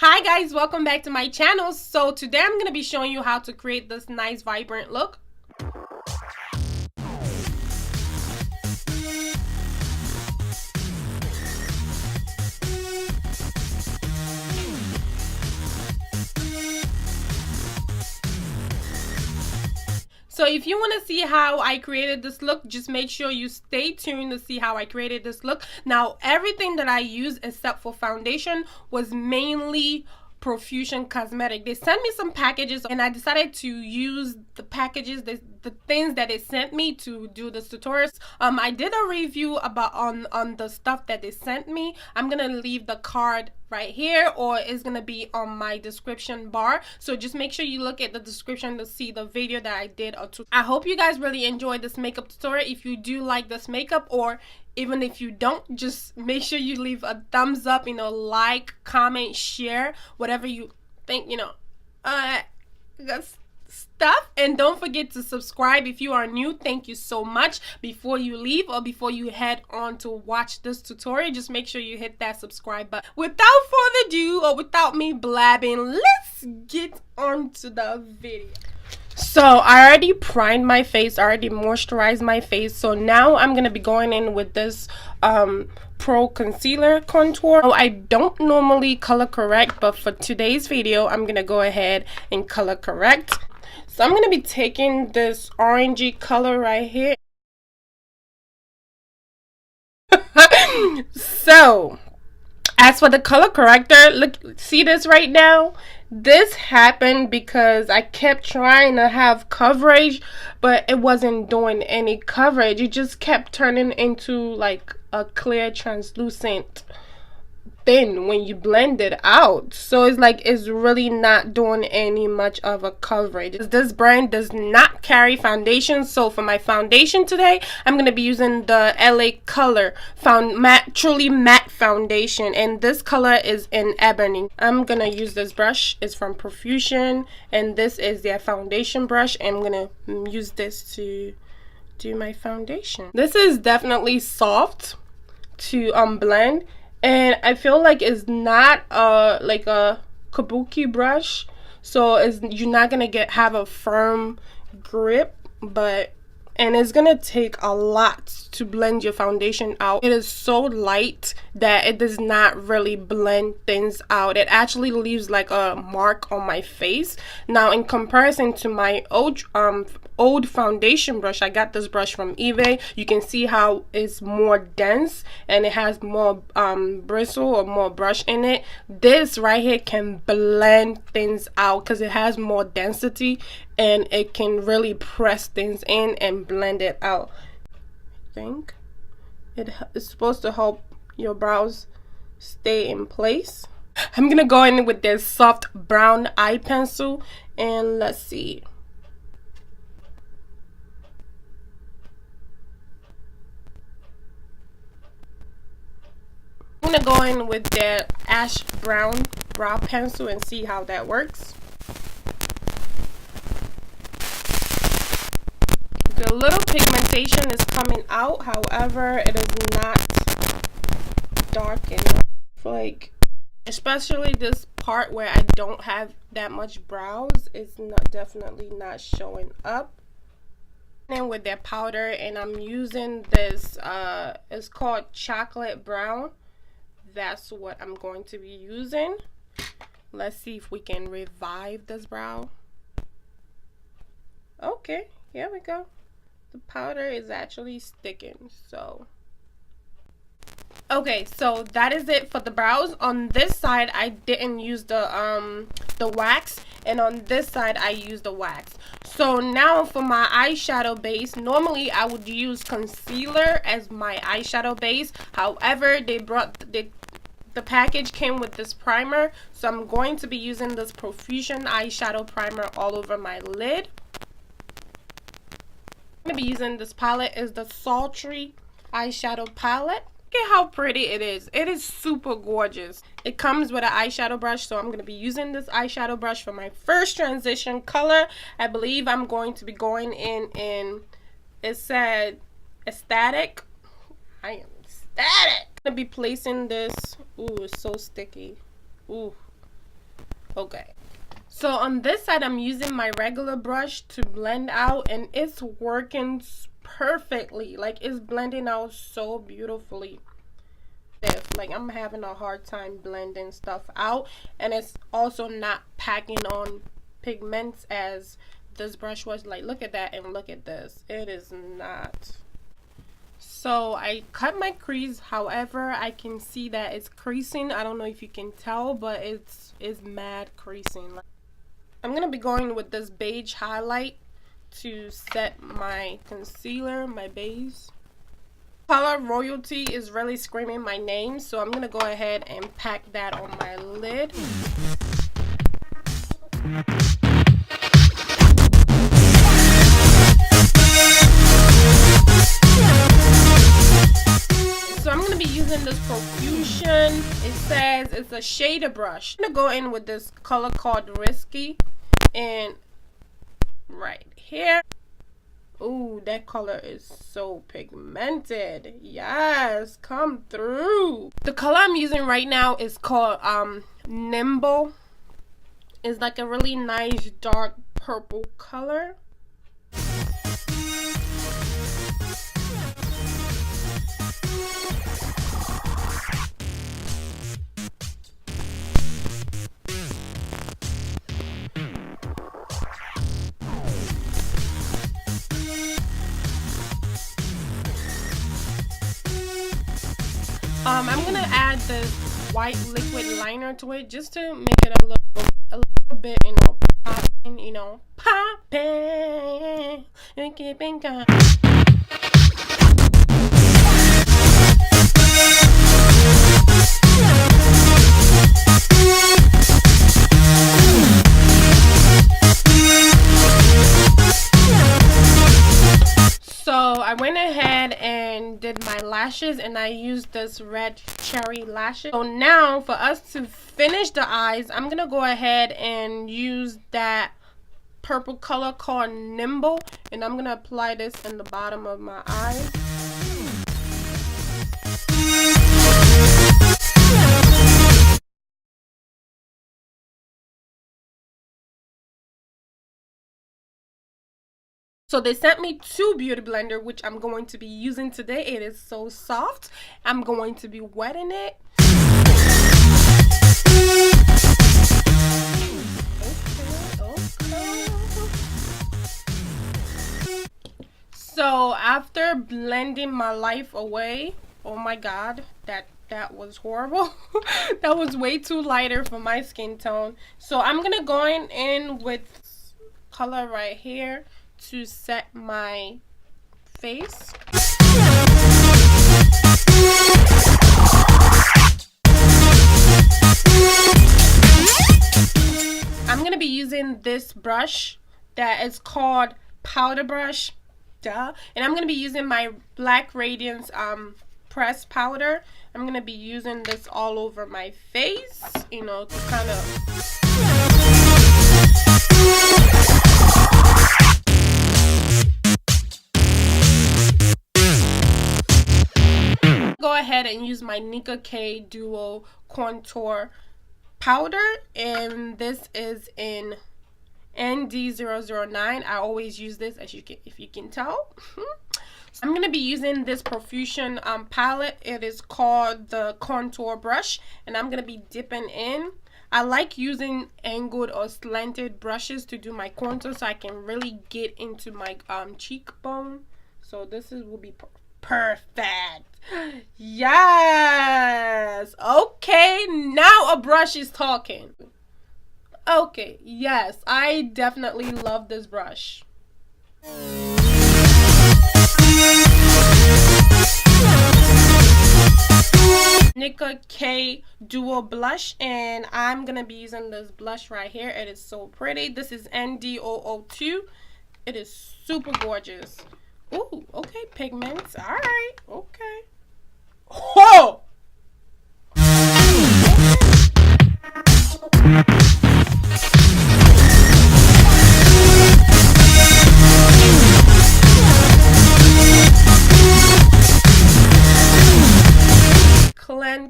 Hi guys, welcome back to my channel. So today I'm going to be showing you how to create this nice vibrant look. So if you want to see how I created this look, just make sure you stay tuned to see how I created this look. Now, everything that I used except for foundation was mainly Profusion cosmetic. They sent me some packages and I decided to use the packages, the things that they sent me to do this tutorial. I did a review about on the stuff that they sent me. I'm gonna leave the card right here, or it's gonna be on my description bar, so just make sure you look at the description to see the video that I did. I hope you guys really enjoyed this makeup tutorial. If you do like this makeup, or even if you don't, just make sure you leave a thumbs up, like, comment, share, whatever you think, stuff. And don't forget to subscribe if you are new. Thank you so much. Before you leave or before you head on to watch this tutorial, just make sure you hit that subscribe button. Without further ado, or without me blabbing, let's get on to the video. So I already primed my face, I already moisturized my face, so now I'm gonna be going in with this Pro Concealer Contour. I don't normally color correct, but for today's video I'm gonna go ahead and color correct. So I'm gonna be taking this orangey color right here. So as for the color corrector, look, see this right now? This happened because I kept trying to have coverage, but it wasn't doing any coverage. It just kept turning into like a clear translucent thin when you blend it out, so it's like it's really not doing any much of a coverage. This brand does not carry foundation, so for my foundation today I'm going to be using the LA Color truly matte foundation, and this color is in ebony. I'm gonna use this brush. It's from Profusion, and this is their foundation brush, and I'm gonna use this to do my foundation. This is definitely soft to blend, and I feel like it's not like a kabuki brush, so you're not gonna have a firm grip, and it's gonna take a lot to blend your foundation out. It is so light that it does not really blend things out. It actually leaves like a mark on my face. Now, in comparison to my old foundation brush, I got this brush from eBay. You can see how it's more dense and it has more bristle or more brush in it. This right here can blend things out because it has more density, and it can really press things in and blend it out. I think it is supposed to help your brows stay in place. I'm gonna go in with this soft brown eye pencil, and let's see. I'm gonna go in with the ash brown brow pencil and see how that works. The little pigmentation is coming out, however, it is not dark enough. Like, especially this part where I don't have that much brows, it's definitely not showing up. And with that powder, and I'm using this, it's called chocolate brown. That's what I'm going to be using. Let's see if we can revive this brow. Okay, here we go. The powder is actually sticking, so okay, so that is it for the brows. On this side I didn't use the wax, and on this side I used the wax. So now for my eyeshadow base, normally I would use concealer as my eyeshadow base. However, the package came with this primer, so I'm going to be using this Profusion eyeshadow primer all over my lid. I'm going to be using this palette. Is the Sultry eyeshadow palette. Look at how pretty it is. It is super gorgeous. It comes with an eyeshadow brush, so I'm going to be using this eyeshadow brush for my first transition color. I believe I'm going to be going in it said Ecstatic. I am ecstatic. I'm going to be placing this. Ooh, it's so sticky. Ooh. Okay. So on this side, I'm using my regular brush to blend out, and it's working perfectly. Like, it's blending out so beautifully. Like, I'm having a hard time blending stuff out, and it's also not packing on pigments as this brush was. Like, look at that and look at this. It is not. So I cut my crease, however I can see that it's creasing. I don't know if you can tell, but it's mad creasing. I'm gonna be going with this beige highlight to set my concealer, my base. Color Royalty is really screaming my name, so I'm gonna go ahead and pack that on my lid. So I'm gonna be using this Profusion. It says it's a shader brush. I'm gonna go in with this color called Risky, and right here. Ooh, that color is so pigmented. Yes, come through. The color I'm using right now is called Nimble. It's like a really nice dark purple color. I'm gonna add this white liquid liner to it just to make it a little bit, popping, and keeping going. So I went ahead and did my lashes, and I used this red cherry lashes. So now for us to finish the eyes, I'm gonna go ahead and use that purple color called Nimble, and I'm gonna apply this in the bottom of my eyes. So they sent me 2 beauty blender, which I'm going to be using today. It is so soft. I'm going to be wetting it. Okay. So after blending my life away, oh my god, that was horrible. That was way too lighter for my skin tone. So I'm gonna go in with color right here to set my face. I'm gonna be using this brush that is called Powder Brush, and I'm gonna be using my Black Radiance press powder. I'm gonna be using this all over my face, to kind of go ahead and use my Nicka K Duo Contour powder, and this is in ND009. I always use this, if you can tell. I'm gonna be using this Profusion palette. It is called the Contour Brush, and I'm gonna be dipping in. I like using angled or slanted brushes to do my contour, so I can really get into my cheekbone. So this will be perfect. Yes. Okay, now a brush is talking. Okay, yes, I definitely love this brush. Nicka K Duo Blush, and I'm gonna be using this blush right here. It is so pretty. This is ND002. It is super gorgeous. Ooh, okay, pigments. All right, okay. Whoa!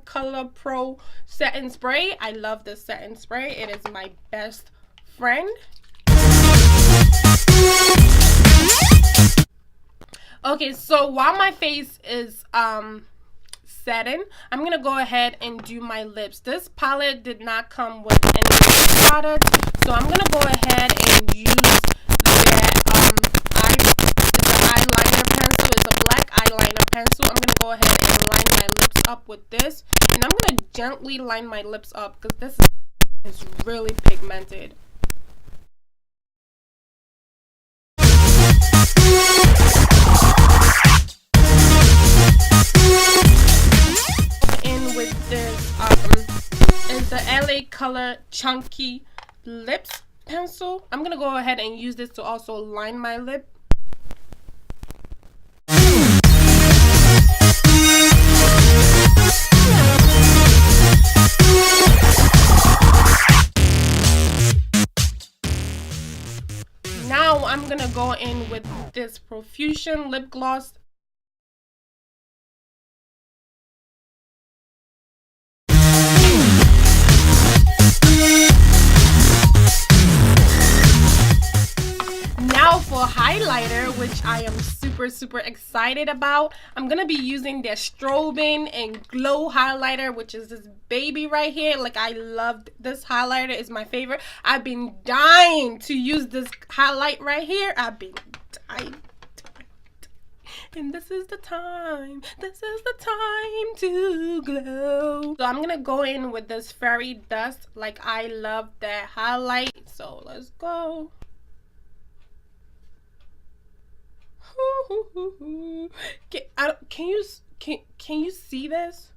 Color Pro Setting Spray. spray. I love this setting spray. It is my best friend. Okay, so while my face is setting, I'm gonna go ahead and do my lips. This palette did not come with any product, so I'm gonna go ahead and use the eyeliner pencil. It's a black eyeliner pencil. I'm gonna go ahead and line my lips up with this, and I'm gonna gently line my lips up because this is really pigmented. In with this is the LA Color Chunky Lips pencil. I'm gonna go ahead and use this to also line my lip. Now I'm gonna go in with this Profusion lip gloss. Now for highlighter, which I am super excited about, I'm gonna be using the Strobing and Glow highlighter, which is this baby right here. Like, I loved this highlighter. It's my favorite. I've been dying to use this highlight right here. I've been dying. And this is the time. This is the time to glow. So I'm gonna go in with this fairy dust. Like, I love that highlight. So let's go. Can you see this?